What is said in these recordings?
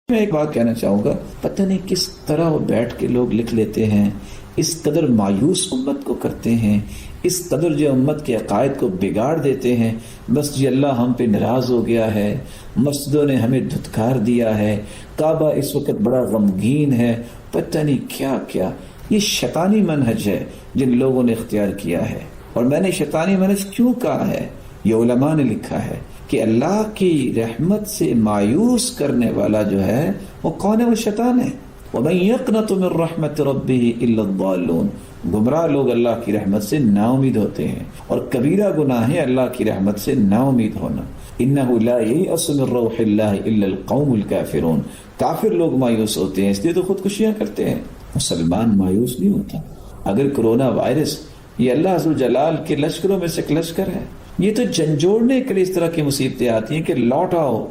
میں ایک بات کہنا چاہوں گا، پتہ نہیں کس طرح وہ بیٹھ کے لوگ لکھ لیتے ہیں، اس قدر مایوس امت کو کرتے ہیں، اس قدر جو امت کے عقائد کو بگاڑ دیتے ہیں، بس جی اللہ ہم پہ ناراض ہو گیا ہے، مسجدوں نے ہمیں دھتکار دیا ہے، کعبہ اس وقت بڑا غمگین ہے، پتہ نہیں کیا کیا۔ یہ شیطانی منہج ہے جن لوگوں نے اختیار کیا ہے۔ اور میں نے شیطانی منہج کیوں کہا ہے، یہ علماء نے لکھا ہے کہ اللہ کی رحمت سے مایوس کرنے والا جو ہے وہ کون ہے؟ وہ شیطان ہے۔ وَمَن يَقْنَطُ مِن رَحْمَةِ رَبِّهِ إِلَّا الضَّالُّونَ، گمراہ لوگ اللہ کی رحمت سے نا امید ہوتے ہیں، اور کبیرہ گناہ ہے اللہ کی رحمت سے نا امید ہونا۔ إِنَّهُ لَا يَيْأَسُ مِن رَوْحِ اللَّهِ إِلَّا الْقَوْمُ الْكَافِرُونَ، کافر لوگ مایوس ہوتے ہیں، اس لیے تو خودکشیاں کرتے ہیں۔ مسلمان مایوس نہیں ہوتا۔ اگر کرونا وائرس یہ اللہ عز و جلال کے لشکروں میں سے ایک لشکر ہے، یہ تو جھنجھوڑنے کے لیے اس طرح کی مصیبتیں آتی ہیں کہ لوٹ آؤ،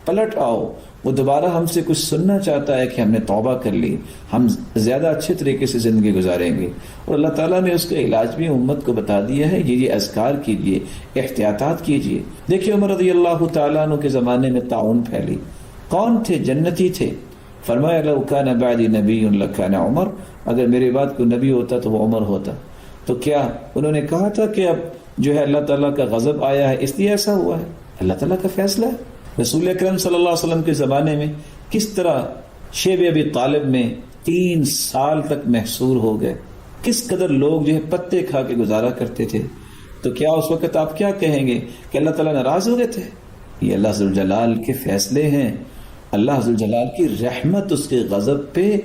پلٹ آؤ۔ وہ دوبارہ ہم سے کچھ سننا چاہتا ہے کہ ہم نے توبہ کر لی، ہم زیادہ اچھے طریقے سے زندگی گزاریں گے، اور اللہ تعالیٰ نے اس کا علاج بھی امت کو بتا دیا ہے۔ یہ اذکار کیجئے، احتیاطات کیجئے۔ دیکھیے عمر رضی اللہ تعالیٰ عنہ کے زمانے میں طاعون پھیلی، کون تھے؟ جنتی تھے۔ فرمایا لو کان بعدی نبی لکان عمر، اگر میرے بعد کوئی نبی ہوتا تو وہ عمر ہوتا۔ تو کیا انہوں نے کہا تھا کہ اب جو ہے اللہ تعالیٰ کا غضب آیا ہے اس لیے ایسا ہوا ہے؟ اللہ تعالیٰ کا فیصلہ ہے۔ رسول اکرم صلی اللہ علیہ وسلم کے زمانے میں کس طرح شیب ابی طالب میں 3 سال تک محصور ہو گئے، کس قدر لوگ جو ہے پتے کھا کے گزارا کرتے تھے، تو کیا اس وقت آپ کیا کہیں گے کہ اللہ تعالیٰ ناراض ہو گئے تھے؟ یہ اللہ عز و جلال کے فیصلے ہیں، اللہ عز و جلال کی رحمت اس کے غضب پہ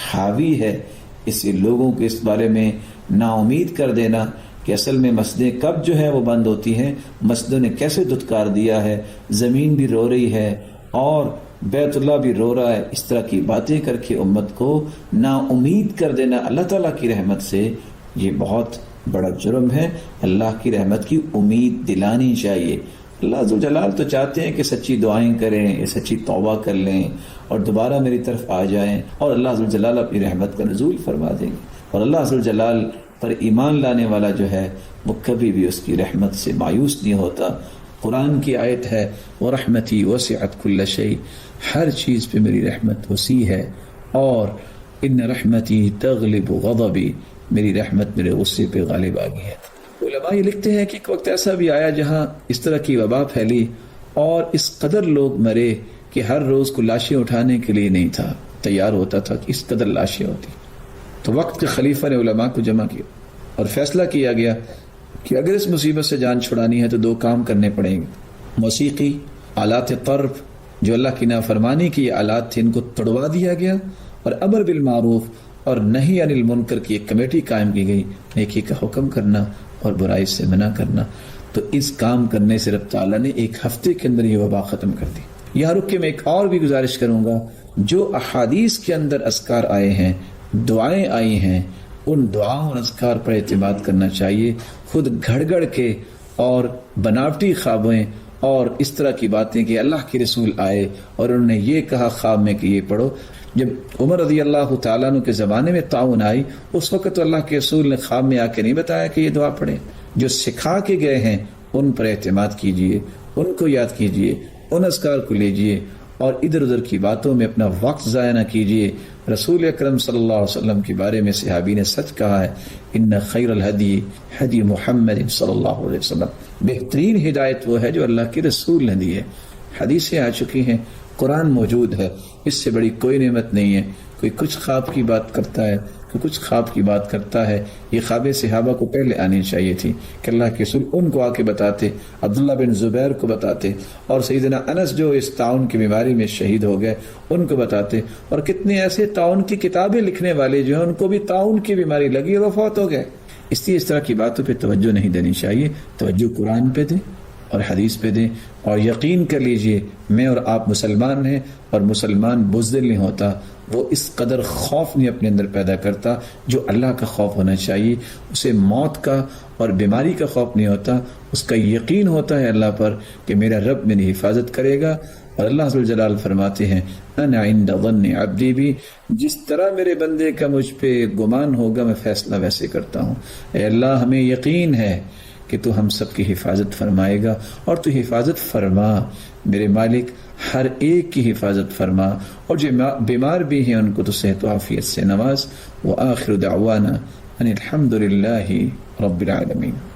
حاوی ہے۔ اس لیے لوگوں کو اس بارے میں نا امید کر دینا کہ اصل میں مسجدیں کب جو ہے وہ بند ہوتی ہیں، مسجدوں نے کیسے دھتکار دیا ہے، زمین بھی رو رہی ہے اور بیت اللہ بھی رو رہا ہے، اس طرح کی باتیں کر کے امت کو نا امید کر دینا اللہ تعالیٰ کی رحمت سے، یہ بہت بڑا جرم ہے۔ اللہ کی رحمت کی امید دلانی چاہیے۔ اللہ عز و جلال تو چاہتے ہیں کہ سچی دعائیں کریں، سچی توبہ کر لیں اور دوبارہ میری طرف آ جائیں، اور اللہ عز و جلال اپنی رحمت کا نزول فرما دیں گے۔ اور اللہ عز و جلال پر ایمان لانے والا جو ہے وہ کبھی بھی اس کی رحمت سے مایوس نہیں ہوتا۔ قرآن کی آیت ہے وَرَحْمَتِي وَسِعَتْ كُلَّ شَيْءٍ، ہر چیز پہ میری رحمت وسیع ہے، اور إِنَّ رَحْمَتِي تَغْلِبُ غَضَبِي، میری رحمت میرے غصے پہ غالب آ گئی ہے۔ علماء یہ لکھتے ہیں کہ ایک وقت ایسا بھی آیا جہاں اس طرح کی وبا پھیلی اور اس قدر لوگ مرے کہ ہر روز کو لاشیں اٹھانے کے لیے نہیں تھا تیار ہوتا تھا کہ اس قدر لاشیں ہوتی۔ تو وقت کے خلیفہ نے علماء کو جمع کیا اور فیصلہ کیا گیا کہ اگر اس مصیبت سے جان چھڑانی ہے تو 2 کام کرنے پڑیں گے۔ موسیقی، آلات طرب جو اللہ کی نافرمانی کی یہ آلات تھے، ان کو توڑوا دیا گیا، اور امر بالمعروف اور نہی عن المنکر کی ایک کمیٹی قائم کی گئی، نیکی کا حکم کرنا اور برائی سے منع کرنا۔ تو اس کام کرنے سے رب تعالیٰ نے 1 ہفتے کے اندر یہ وبا ختم کر دی۔ یہاں رک کے میں ایک اور بھی گزارش کروں گا، جو احادیث کے اندر اذکار آئے ہیں، دعائیں آئی ہیں، ان دعاؤں اور اذکار پر اعتماد کرنا چاہیے۔ خود گھڑ گھڑ کے اور بناوٹی خوابیں اور اس طرح کی باتیں کہ اللہ کے رسول آئے اور انہوں نے یہ کہا خواب میں کہ یہ پڑھو۔ جب عمر رضی اللہ تعالیٰ عنہ کے زمانے میں طاعون آئی، اس وقت تو اللہ کے رسول نے خواب میں آ کے نہیں بتایا کہ یہ دعا پڑھیں۔ جو سکھا کے گئے ہیں ان پر اعتماد کیجئے، ان کو یاد کیجئے، ان اذکار کو لیجئے، اور ادھر ادھر کی باتوں میں اپنا وقت ضائع نہ کیجئے۔ رسول اکرم صلی اللہ علیہ وسلم کے بارے میں صحابی نے سچ کہا ہے، ان خیر الہدی ہدی محمد صلی اللہ علیہ وسلم، بہترین ہدایت وہ ہے جو اللہ کے رسول نے دی ہے۔ حدیثیں آ چکی ہیں، قرآن موجود ہے، اس سے بڑی کوئی نعمت نہیں ہے۔ کوئی کچھ خواب کی بات کرتا ہے، کوئی کچھ خواب کی بات کرتا ہے۔ یہ خواب صحابہ کو پہلے آنی چاہیے تھی کہ اللہ کے رسول ان کو آ کے بتاتے، عبداللہ بن زبیر کو بتاتے، اور سیدنا انس جو اس طاعون کی بیماری میں شہید ہو گئے ان کو بتاتے، اور کتنے ایسے طاعون کی کتابیں لکھنے والے جو ہیں ان کو بھی طاعون کی بیماری لگی اور وہ فوت ہو گئے۔ اس لیے اس طرح کی باتوں پہ توجہ نہیں دینی چاہیے، توجہ قرآن پہ دیں اور حدیث پہ دیں، اور یقین کر لیجئے میں اور آپ مسلمان ہیں، اور مسلمان بزدل نہیں ہوتا، وہ اس قدر خوف نہیں اپنے اندر پیدا کرتا جو اللہ کا خوف ہونا چاہیے۔ اسے موت کا اور بیماری کا خوف نہیں ہوتا، اس کا یقین ہوتا ہے اللہ پر کہ میرا رب میری حفاظت کرے گا۔ اور اللہ عز و جلال فرماتے ہیں انا عند ظن عبدی بھی، جس طرح میرے بندے کا مجھ پہ گمان ہوگا میں فیصلہ ویسے کرتا ہوں۔ اے اللہ ہمیں یقین ہے کہ تو ہم سب کی حفاظت فرمائے گا، اور تو حفاظت فرما میرے مالک، ہر ایک کی حفاظت فرما، اور جو بیمار بھی ہیں ان کو تو صحت و عافیت سے نواز۔ وآخر دعوانا ان الحمد للہ رب العالمین۔